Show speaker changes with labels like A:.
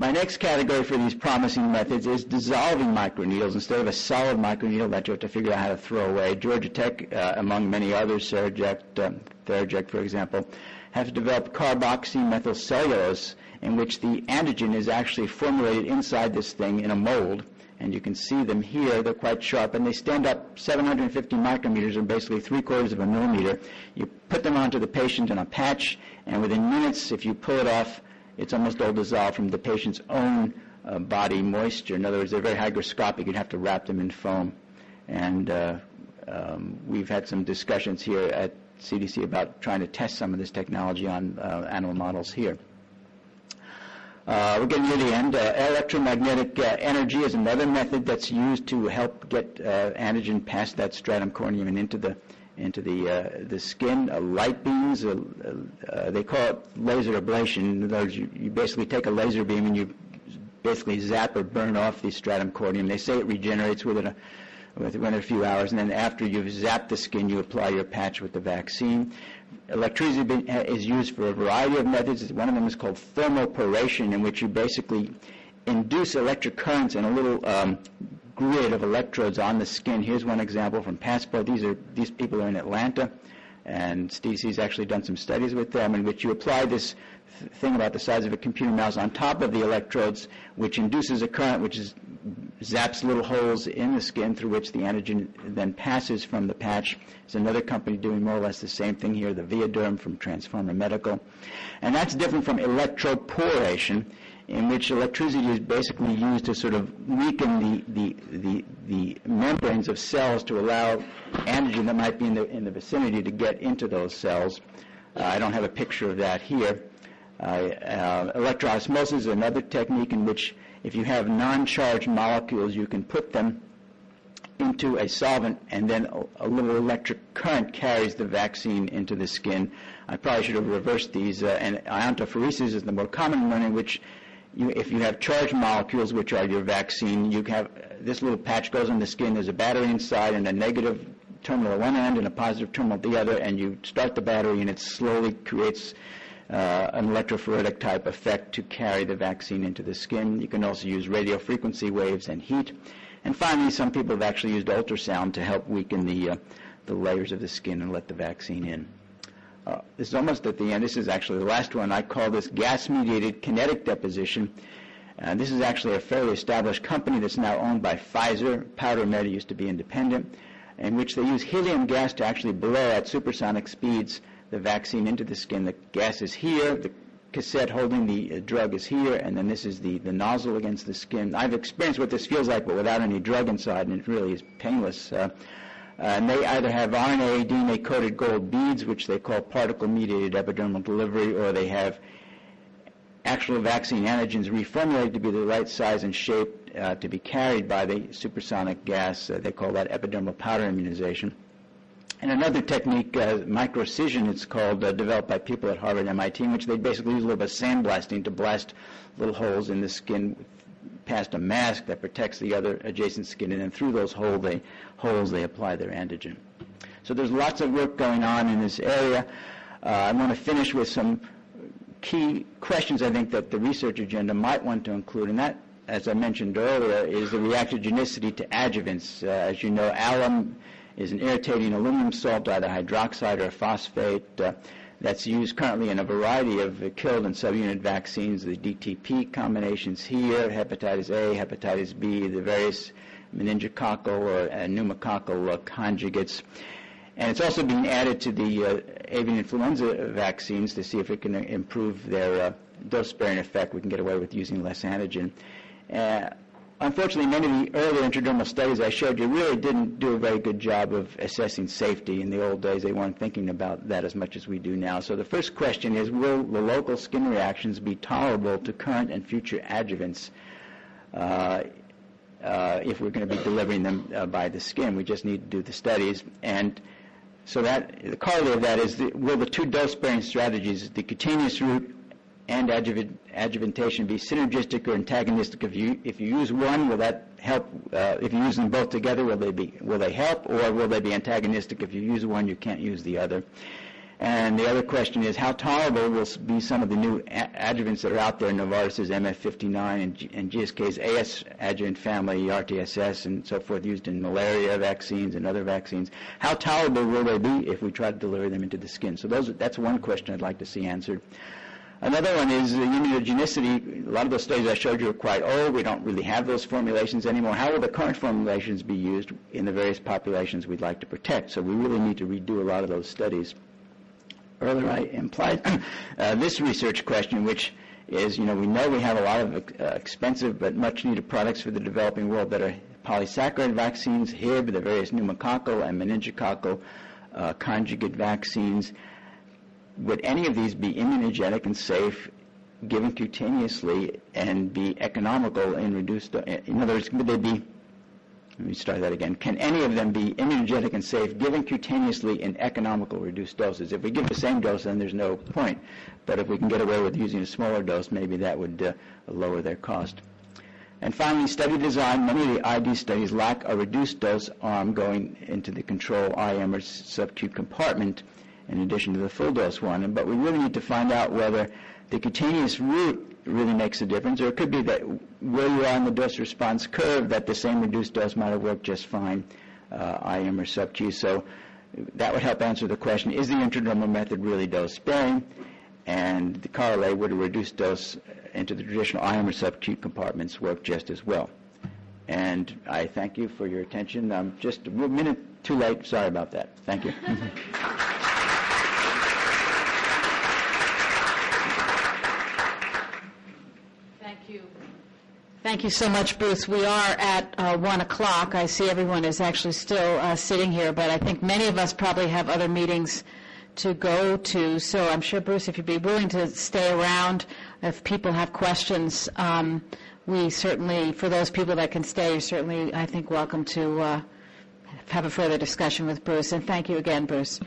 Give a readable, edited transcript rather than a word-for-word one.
A: My next category for these promising methods is dissolving microneedles instead of a solid microneedle that you have to figure out how to throw away. Georgia Tech, among many others, Theraject, for example, have developed carboxymethylcellulose, in which the antigen is actually formulated inside this thing in a mold. And you can see them here. They're quite sharp, and they stand up 750 micrometers, or basically 3/4 of a millimeter. You put them onto the patient in a patch, and within minutes, if you pull it off, it's almost all dissolved from the patient's own body moisture. In other words, they're very hygroscopic. You'd have to wrap them in foam. And we've had some discussions here at CDC about trying to test some of this technology on animal models here. We're getting near the end. Electromagnetic energy is another method that's used to help get antigen past that stratum corneum and into the skin. Light beams, they call it laser ablation. In other words, you basically take a laser beam and you basically zap or burn off the stratum corneum. They say it regenerates within a few hours, and then after you've zapped the skin, you apply your patch with the vaccine. Electricity is used for a variety of methods. One of them is called thermoporation, in which you basically induce electric currents in a little grid of electrodes on the skin. Here's one example from Passport. These people are in Atlanta, and CDC's actually done some studies with them, in which you apply this thing about the size of a computer mouse on top of the electrodes, which induces a current which zaps little holes in the skin through which the antigen then passes from the patch. There's another company doing more or less the same thing here, the Viaderm from Transformer Medical. And that's different from electroporation, in which electricity is basically used to sort of weaken the membranes of cells to allow antigen that might be in the vicinity to get into those cells. I don't have a picture of that here. Electroosmosis is another technique in which if you have non-charged molecules, you can put them into a solvent, and then a little electric current carries the vaccine into the skin. I probably should have reversed these. And iontophoresis is the more common one, in which if you have charged molecules, which are your vaccine, you have this little patch goes on the skin. There's a battery inside and a negative terminal at one end and a positive terminal at the other, and you start the battery, and it slowly creates an electrophoretic type effect to carry the vaccine into the skin. You can also use radio frequency waves and heat. And finally, some people have actually used ultrasound to help weaken the layers of the skin and let the vaccine in. This is almost at the end. This is actually the last one. I call this gas-mediated kinetic deposition. This is actually a fairly established company that's now owned by Pfizer. PowderMed used to be independent, in which they use helium gas to actually blow at supersonic speeds the vaccine into the skin. The gas is here, the cassette holding the drug is here, and then this is the nozzle against the skin. I've experienced what this feels like, but without any drug inside, and it really is painless. And they either have RNA, DNA-coated gold beads, which they call particle-mediated epidermal delivery, or they have actual vaccine antigens reformulated to be the right size and shape to be carried by the supersonic gas. They call that epidermal powder immunization. And another technique, microcision, it's called, developed by people at Harvard and MIT, in which they basically use a little bit of sandblasting to blast little holes in the skin past a mask that protects the other adjacent skin, and then through those holes they apply their antigen. So there's lots of work going on in this area. I want to finish with some key questions I think that the research agenda might want to include, and that, as I mentioned earlier, is the reactogenicity to adjuvants. As you know, alum is an irritating aluminum salt, either hydroxide or phosphate, that's used currently in a variety of killed and subunit vaccines, the DTP combinations here, hepatitis A, hepatitis B, the various meningococcal or pneumococcal conjugates. And it's also being added to the avian influenza vaccines to see if it can improve their dose-sparing effect. We can get away with using less antigen. Unfortunately, many of the earlier intradermal studies I showed you really didn't do a very good job of assessing safety. In the old days, they weren't thinking about that as much as we do now. So the first question is, will the local skin reactions be tolerable to current and future adjuvants if we're going to be delivering them by the skin? We just need to do the studies. And so that the correlate of that is, will the two dose-sparing strategies, the cutaneous route and adjuvantation, be synergistic or antagonistic? If you use one, will that help? If you use them both together, will they help, or will they be antagonistic? If you use one, you can't use the other. And the other question is, how tolerable will be some of the new adjuvants that are out there, Novartis's MF59 and GSK's AS adjuvant family, RTSS, and so forth, used in malaria vaccines and other vaccines. How tolerable will they be if we try to deliver them into the skin? So that's one question I'd like to see answered. Another one is immunogenicity. A lot of those studies I showed you are quite old. We don't really have those formulations anymore. How will the current formulations be used in the various populations we'd like to protect? So we really need to redo a lot of those studies. Earlier I implied this research question, which is, we know we have a lot of expensive but much needed products for the developing world that are polysaccharide vaccines, Hib, the various pneumococcal and meningococcal conjugate vaccines. Would any of these be immunogenic and safe given cutaneously and be economical in reduced, in other words, would they be, let me start that again. Can any of them be immunogenic and safe given cutaneously in economical reduced doses? If we give the same dose, then there's no point. But if we can get away with using a smaller dose, maybe that would lower their cost. And finally, study design. Many of the ID studies lack a reduced dose arm going into the control IM or subQ compartment in addition to the full dose one. But we really need to find out whether the cutaneous route really makes a difference, or it could be that where you are on the dose response curve, that the same reduced dose might have worked just fine, IM or subQ. So that would help answer the question, is the intradermal method really dose sparing? And the correlate, would a reduced dose into the traditional IM or subQ compartments work just as well? And I thank you for your attention. I'm just a minute too late. Sorry about that. Thank you.
B: Thank you so much, Bruce. We are at 1 o'clock. I see everyone is actually still sitting here, but I think many of us probably have other meetings to go to. So I'm sure, Bruce, if you'd be willing to stay around, if people have questions, we certainly, for those people that can stay, you're certainly, I think, welcome to have a further discussion with Bruce. And thank you again, Bruce.